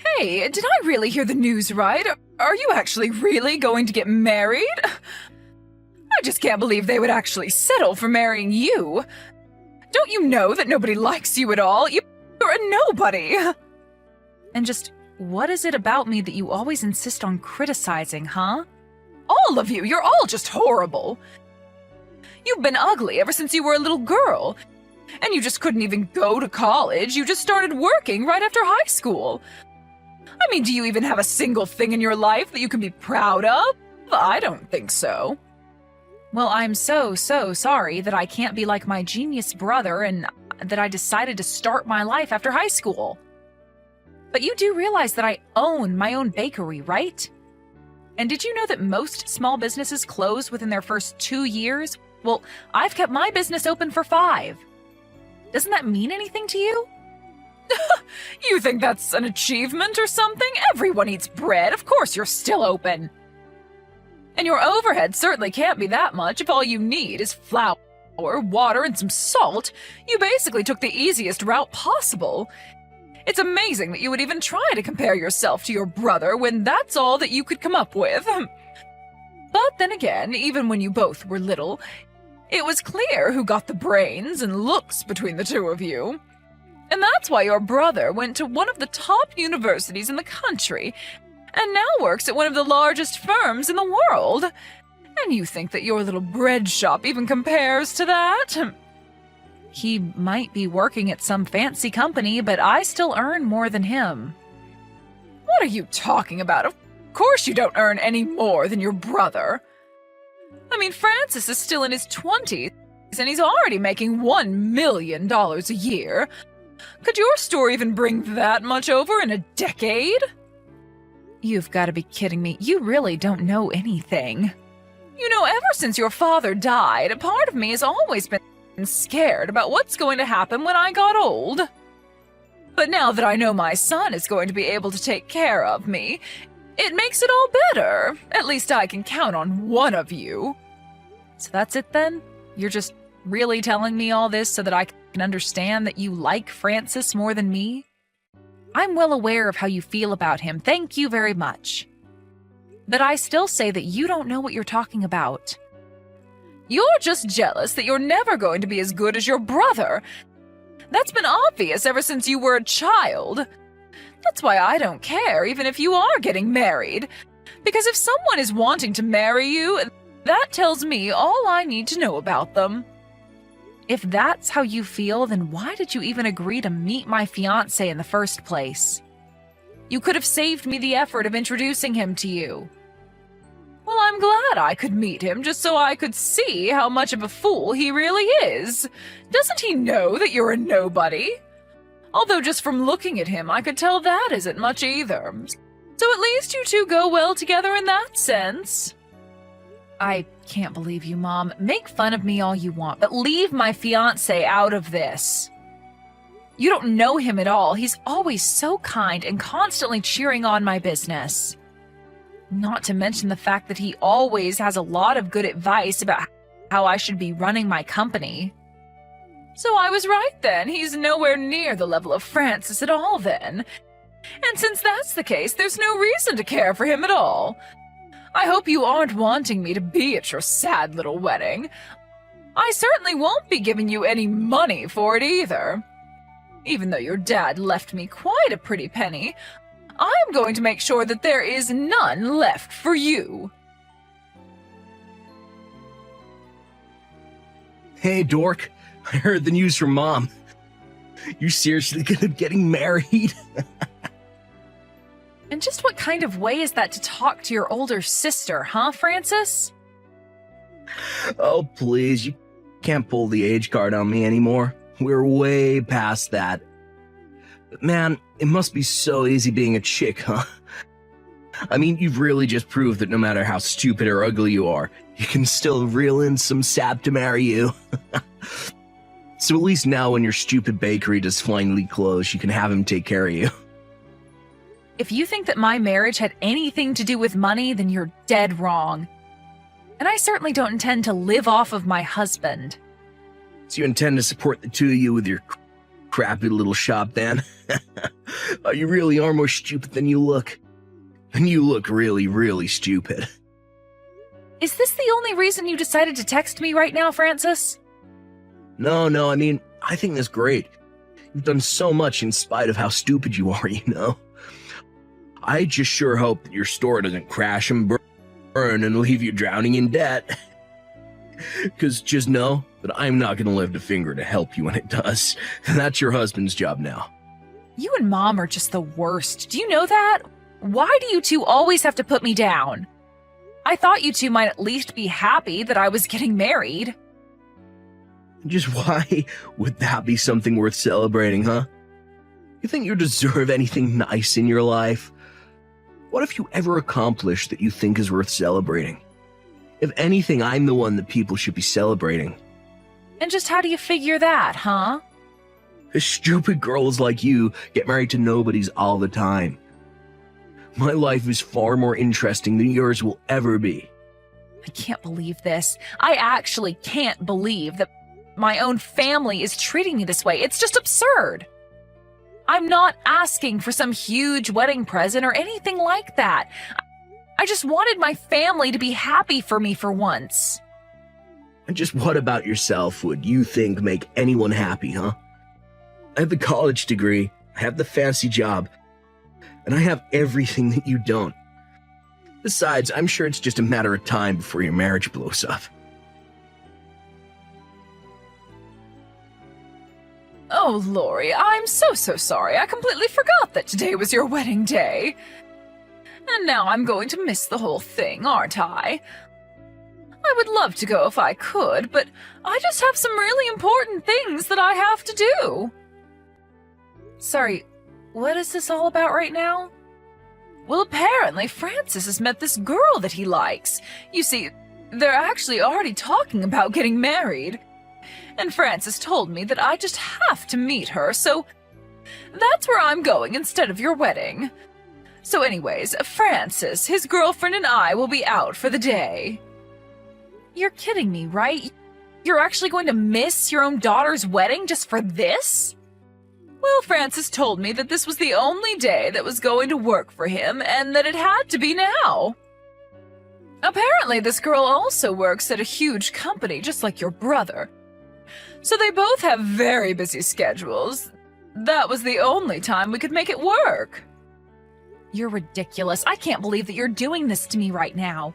Hey, did I really hear the news right? Are you actually really going to get married? I just can't believe they would actually settle for marrying you. Don't you know that nobody likes you at all? You're a nobody. And just, what is it about me that you always insist on criticizing, huh? All of you, you're all just horrible. You've been ugly ever since you were a little girl. And you just couldn't even go to college. You just started working right after high school. I mean, do you even have a single thing in your life that you can be proud of? I don't think so. Well, I'm so sorry that I can't be like my genius brother and that I decided to start my life after high school. But you do realize that I own my own bakery, right? And did you know that most small businesses close within their first 2 years? Well, I've kept my business open for 5. Doesn't that mean anything to you? You think that's an achievement or something? Everyone eats bread. Of course you're still open. And your overhead certainly can't be that much if all you need is flour, water, and some salt. You basically took the easiest route possible. It's amazing that you would even try to compare yourself to your brother when that's all that you could come up with. But then again, even when you both were little, it was clear who got the brains and looks between the two of you. And that's why your brother went to one of the top universities in the country and now works at one of the largest firms in the world. And you think that your little bread shop even compares to that? He might be working at some fancy company, but I still earn more than him. What are you talking about? Of course you don't earn any more than your brother. I mean, Francis is still in his 20s, and he's already making $1 million a year. Could your store even bring that much over in a decade? You've got to be kidding me. You really don't know anything. You know, ever since your father died, a part of me has always been scared about what's going to happen when I got old. But now that I know my son is going to be able to take care of me, it makes it all better. At least I can count on one of you. So that's it then? You're just really telling me all this so that I can understand that you like Francis more than me? I'm well aware of how you feel about him. Thank you very much. But I still say that you don't know what you're talking about. You're just jealous that you're never going to be as good as your brother. That's been obvious ever since you were a child. That's why I don't care, even if you are getting married. Because if someone is wanting to marry you, that tells me all I need to know about them. If that's how you feel, then why did you even agree to meet my fiancé in the first place? You could have saved me the effort of introducing him to you. Well, I'm glad I could meet him just so I could see how much of a fool he really is. Doesn't he know that you're a nobody? Although just from looking at him, I could tell that isn't much either. So at least you two go well together in that sense. I can't believe you, Mom. Make fun of me all you want, but leave my fiancé out of this. You don't know him at all. He's always so kind and constantly cheering on my business. Not to mention the fact that he always has a lot of good advice about how I should be running my company. So I was right then. He's nowhere near the level of Francis at all then. And since that's the case, there's no reason to care for him at all. I hope you aren't wanting me to be at your sad little wedding. I certainly won't be giving you any money for it either. Even though your dad left me quite a pretty penny, I'm going to make sure that there is none left for you. Hey, dork. I heard the news from Mom. You seriously gonna be getting married? And just what kind of way is that to talk to your older sister, huh, Francis? Oh, please. You can't pull the age card on me anymore. We're way past that. But man, it must be so easy being a chick, huh? I mean, you've really just proved that no matter how stupid or ugly you are, you can still reel in some sap to marry you. So at least now when your stupid bakery does finally close, you can have him take care of you. If you think that my marriage had anything to do with money, then you're dead wrong. And I certainly don't intend to live off of my husband. So you intend to support the two of you with your crappy little shop then. You really are more stupid than you look. And you look really, really stupid. Is this the only reason you decided to text me right now, Francis? No, I mean, I think that's great. You've done so much in spite of how stupid you are, you know? I just sure hope that your store doesn't crash and burn and leave you drowning in debt. Because just know that I'm not going to lift a finger to help you when it does. That's your husband's job now. You and Mom are just the worst. Do you know that? Why do you two always have to put me down? I thought you two might at least be happy that I was getting married. Just why would that be something worth celebrating, huh? You think you deserve anything nice in your life? What have you ever accomplished that you think is worth celebrating? If anything, I'm the one that people should be celebrating. And just how do you figure that, huh? Stupid girls like you get married to nobodies all the time. My life is far more interesting than yours will ever be. I can't believe this. I actually can't believe that my own family is treating me this way. It's just absurd. I'm not asking for some huge wedding present or anything like that. I just wanted my family to be happy for me for once. And just what about yourself would you think make anyone happy, huh? I have the college degree, I have the fancy job, and I have everything that you don't. Besides, I'm sure it's just a matter of time before your marriage blows up. Oh, Lori, I'm so sorry. I completely forgot that today was your wedding day. And now I'm going to miss the whole thing, aren't I? I would love to go if I could, but I just have some really important things that I have to do. Sorry, what is this all about right now? Well, apparently Francis has met this girl that he likes. You see, they're actually already talking about getting married. And Francis told me that I just have to meet her, so that's where I'm going instead of your wedding. So anyways, Francis, his girlfriend, and I will be out for the day. You're kidding me, right? You're actually going to miss your own daughter's wedding just for this? Well, Francis told me that this was the only day that was going to work for him and that it had to be now. Apparently, this girl also works at a huge company just like your brother. So they both have very busy schedules. That was the only time we could make it work. You're ridiculous. I can't believe that you're doing this to me right now.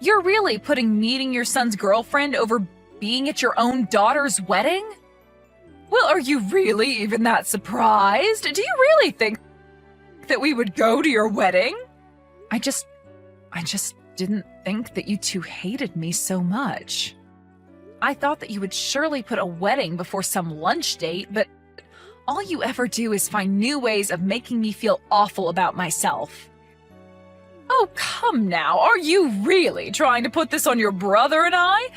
You're really putting meeting your son's girlfriend over being at your own daughter's wedding? Well, are you really even that surprised? Do you really think that we would go to your wedding? I just didn't think that you two hated me so much. I thought that you would surely put a wedding before some lunch date, but all you ever do is find new ways of making me feel awful about myself. Oh, come now. Are you really trying to put this on your brother and I?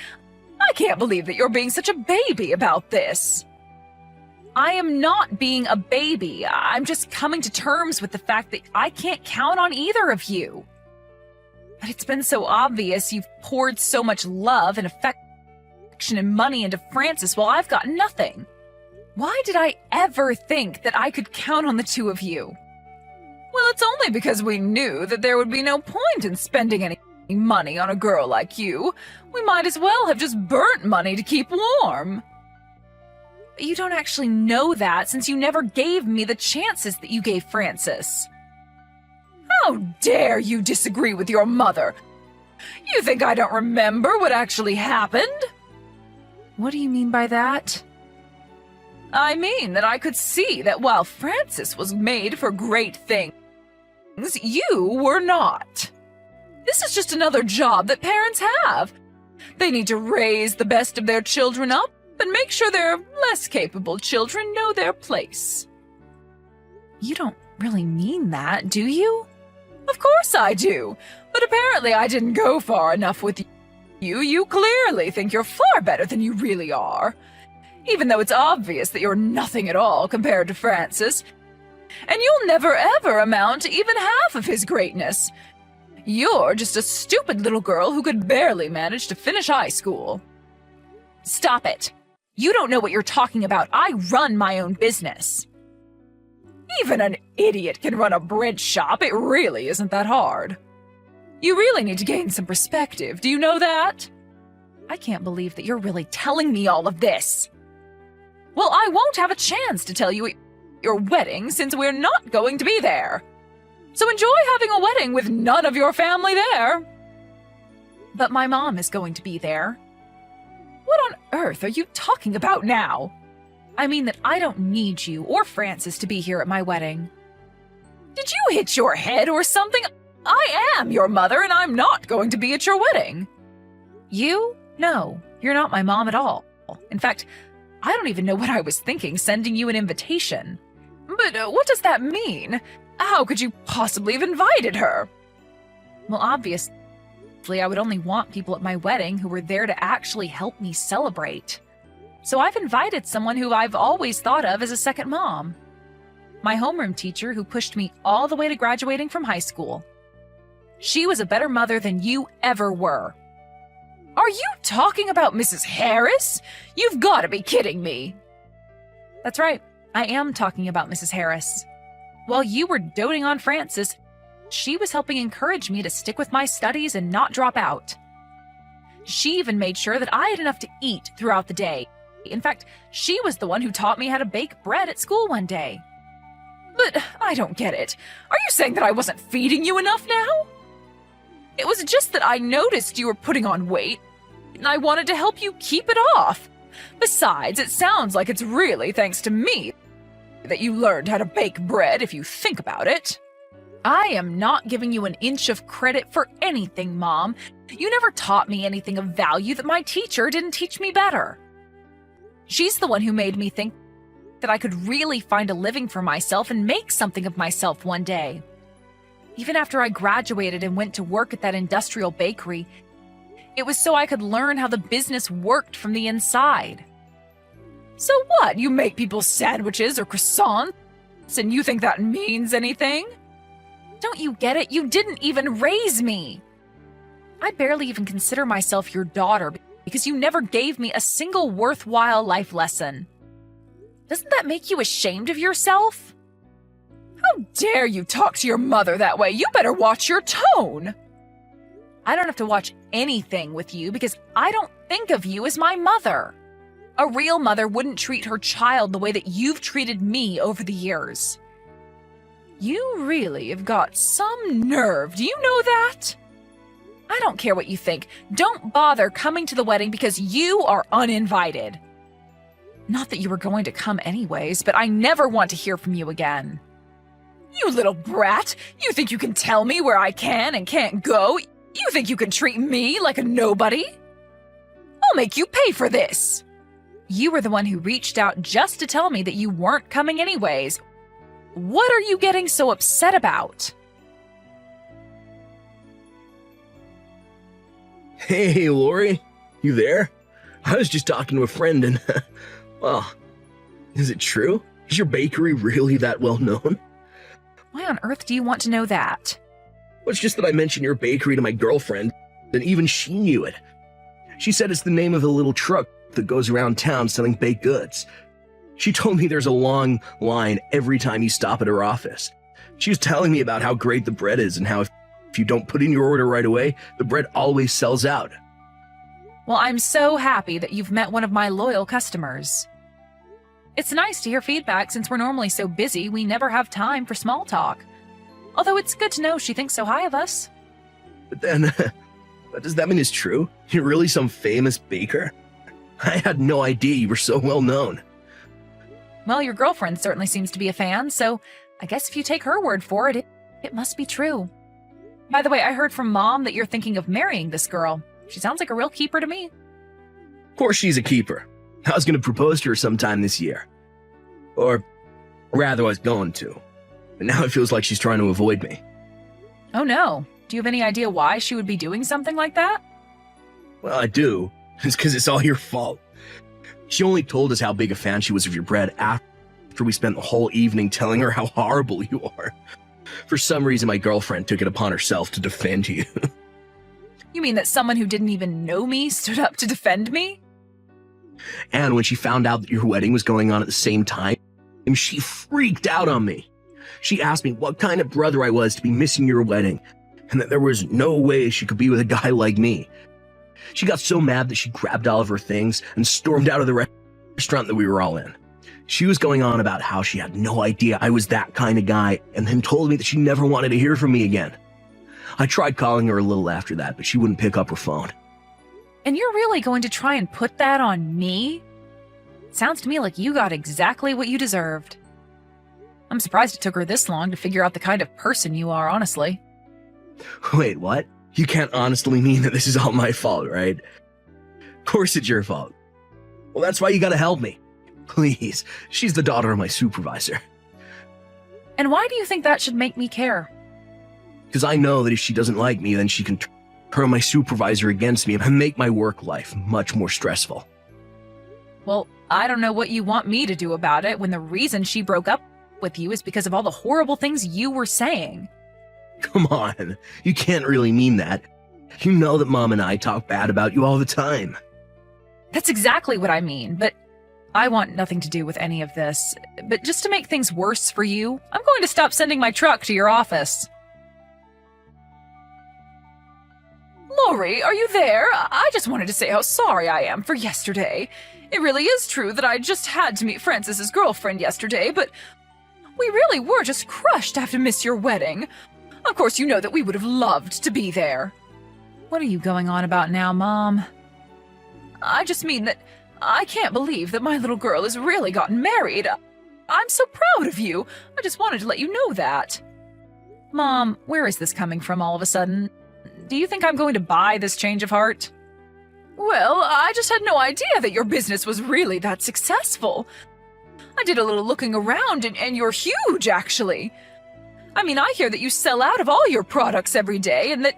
I can't believe that you're being such a baby about this. I am not being a baby. I'm just coming to terms with the fact that I can't count on either of you. But it's been so obvious you've poured so much love and affection and money into Francis while I've got nothing. Why did I ever think that I could count on the two of you? Well, it's only because we knew that there would be no point in spending any money on a girl like you. We might as well have just burnt money to keep warm. But you don't actually know that since you never gave me the chances that you gave Francis. How dare you disagree with your mother? You think I don't remember what actually happened? What do you mean by that? I mean that I could see that while Francis was made for great things, you were not. This is just another job that parents have. They need to raise the best of their children up and make sure their less capable children know their place. You don't really mean that, do you? Of course I do, but apparently I didn't go far enough with you. You clearly think you're far better than you really are. Even though it's obvious that you're nothing at all compared to Francis, and you'll never ever amount to even half of his greatness. You're just a stupid little girl who could barely manage to finish high school. Stop it. You don't know what you're talking about. I run my own business. Even an idiot can run a bread shop. It really isn't that hard. You really need to gain some perspective. Do you know that? I can't believe that you're really telling me all of this. Well, I won't have a chance to tell you at your wedding since we're not going to be there. So enjoy having a wedding with none of your family there. But my mom is going to be there. What on earth are you talking about now? I mean that I don't need you or Francis to be here at my wedding. Did you hit your head or something? I am your mother and I'm not going to be at your wedding. You? No, you're not my mom at all. In fact, I don't even know what I was thinking sending you an invitation. But what does that mean? How could you possibly have invited her? Well, obviously, I would only want people at my wedding who were there to actually help me celebrate. So I've invited someone who I've always thought of as a second mom. My homeroom teacher who pushed me all the way to graduating from high school. She was a better mother than you ever were. Are you talking about Mrs. Harris? You've got to be kidding me. That's right. I am talking about Mrs. Harris. While you were doting on Francis, she was helping encourage me to stick with my studies and not drop out. She even made sure that I had enough to eat throughout the day. In fact, she was the one who taught me how to bake bread at school one day. But I don't get it. Are you saying that I wasn't feeding you enough now? It was just that I noticed you were putting on weight, and I wanted to help you keep it off. Besides, it sounds like it's really thanks to me that you learned how to bake bread if you think about it. I am not giving you an inch of credit for anything, Mom. You never taught me anything of value that my teacher didn't teach me better. She's the one who made me think that I could really find a living for myself and make something of myself one day. Even after I graduated and went to work at that industrial bakery, it was so I could learn how the business worked from the inside. So what? You make people sandwiches or croissants, and you think that means anything? Don't you get it? You didn't even raise me. I barely even consider myself your daughter because you never gave me a single worthwhile life lesson. Doesn't that make you ashamed of yourself? How dare you talk to your mother that way? You better watch your tone. I don't have to watch anything with you because I don't think of you as my mother. A real mother wouldn't treat her child the way that you've treated me over the years. You really have got some nerve, do you know that? I don't care what you think. Don't bother coming to the wedding because you are uninvited. Not that you were going to come anyways, but I never want to hear from you again. You little brat! You think you can tell me where I can and can't go? You think you can treat me like a nobody? I'll make you pay for this! You were the one who reached out just to tell me that you weren't coming anyways. What are you getting so upset about? Hey, Lori, you there? I was just talking to a friend and, well, is it true? Is your bakery really that well known? Why on earth do you want to know that? Well, it's just that I mentioned your bakery to my girlfriend, and even she knew it. She said it's the name of a little truck that goes around town selling baked goods. She told me there's a long line every time you stop at her office. She was telling me about how great the bread is and how if you don't put in your order right away, the bread always sells out. Well, I'm so happy that you've met one of my loyal customers. It's nice to hear feedback since we're normally so busy we never have time for small talk. Although it's good to know she thinks so high of us. But then, what does that mean is true? You're really some famous baker? I had no idea you were so well known. Well, your girlfriend certainly seems to be a fan, so I guess if you take her word for it, it must be true. By the way, I heard from Mom that you're thinking of marrying this girl. She sounds like a real keeper to me. Of course she's a keeper. I was going to propose to her sometime this year. Or rather, I was going to. But now it feels like she's trying to avoid me. Oh no. Do you have any idea why she would be doing something like that? Well, I do. It's because it's all your fault. She only told us how big a fan she was of your bread after we spent the whole evening telling her how horrible you are. For some reason, my girlfriend took it upon herself to defend you. You mean that someone who didn't even know me stood up to defend me? And when she found out that your wedding was going on at the same time, she freaked out on me. She asked me what kind of brother I was to be missing your wedding, and that there was no way she could be with a guy like me. She got so mad that she grabbed all of her things and stormed out of the restaurant that we were all in. She was going on about how she had no idea I was that kind of guy, and then told me that she never wanted to hear from me again. I tried calling her a little after that, but she wouldn't pick up her phone. And you're really going to try and put that on me? Sounds to me like you got exactly what you deserved. I'm surprised it took her this long to figure out the kind of person you are, honestly. Wait, what? You can't honestly mean that this is all my fault, right? Of course it's your fault. Well, that's why you gotta help me. Please, she's the daughter of my supervisor. And why do you think that should make me care? Because I know that if she doesn't like me, then she can turn my supervisor against me and make my work life much more stressful. Well, I don't know what you want me to do about it when the reason she broke up with you is because of all the horrible things you were saying. Come on, you can't really mean that. You know that Mom and I talk bad about you all the time. That's exactly what I mean, but I want nothing to do with any of this. But just to make things worse for you, I'm going to stop sending my truck to your office. Lori, are you there? I just wanted to say how sorry I am for yesterday. It really is true that I just had to meet Francis's girlfriend yesterday, but we really were just crushed to have to miss your wedding. Of course, you know that we would have loved to be there. What are you going on about now, Mom? I just mean that I can't believe that my little girl has really gotten married. I'm so proud of you. I just wanted to let you know that. Mom, where is this coming from all of a sudden? Do you think I'm going to buy this change of heart? Well, I just had no idea that your business was really that successful. I did a little looking around, and you're huge, actually. I mean, I hear that you sell out of all your products every day, and that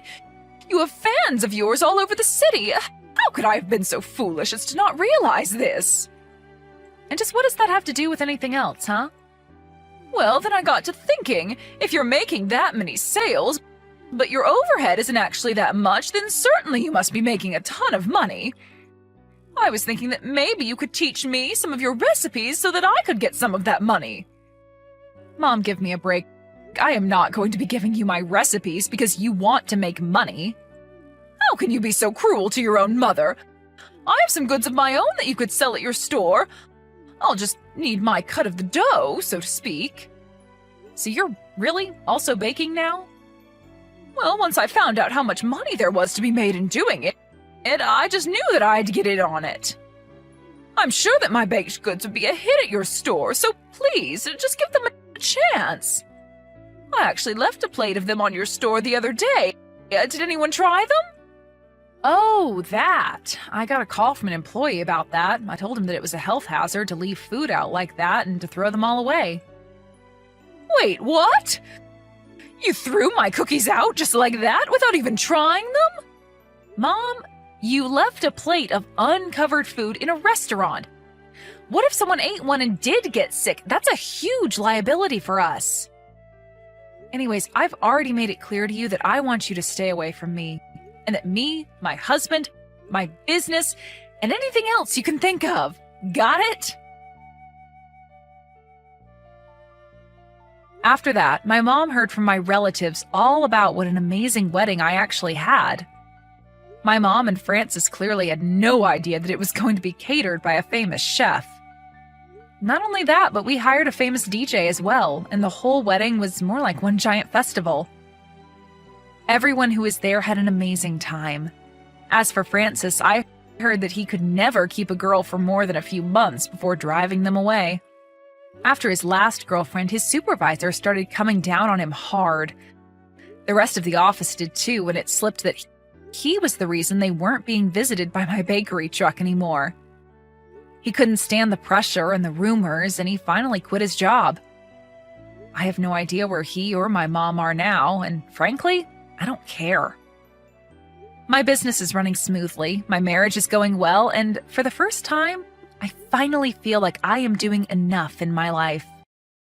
you have fans of yours all over the city. How could I have been so foolish as to not realize this? And just what does that have to do with anything else, huh? Well, then I got to thinking, if you're making that many sales, but your overhead isn't actually that much, then certainly you must be making a ton of money. I was thinking that maybe you could teach me some of your recipes so that I could get some of that money. Mom, give me a break. I am not going to be giving you my recipes because you want to make money. How can you be so cruel to your own mother? I have some goods of my own that you could sell at your store. I'll just need my cut of the dough, so to speak. So you're really also baking now? Well, once I found out how much money there was to be made in doing it, I just knew that I had to get in on it. I'm sure that my baked goods would be a hit at your store, so please, just give them a chance. I actually left a plate of them on your store the other day. Did anyone try them? Oh, that. I got a call from an employee about that. I told him that it was a health hazard to leave food out like that and to throw them all away. Wait, what? You threw my cookies out just like that without even trying them? Mom, you left a plate of uncovered food in a restaurant. What if someone ate one and did get sick? That's a huge liability for us. Anyways, I've already made it clear to you that I want you to stay away from me. And that me, my husband, my business, and anything else you can think of. Got it? After that, my mom heard from my relatives all about what an amazing wedding I actually had. My mom and Francis clearly had no idea that it was going to be catered by a famous chef. Not only that, but we hired a famous DJ as well, and the whole wedding was more like one giant festival. Everyone who was there had an amazing time. As for Francis, I heard that he could never keep a girl for more than a few months before driving them away. After his last girlfriend, his supervisor started coming down on him hard. The rest of the office did too, when it slipped that he was the reason they weren't being visited by my bakery truck anymore. He couldn't stand the pressure and the rumors, and he finally quit his job. I have no idea where he or my mom are now, and frankly, I don't care. My business is running smoothly, my marriage is going well, and for the first time, I finally feel like I am doing enough in my life.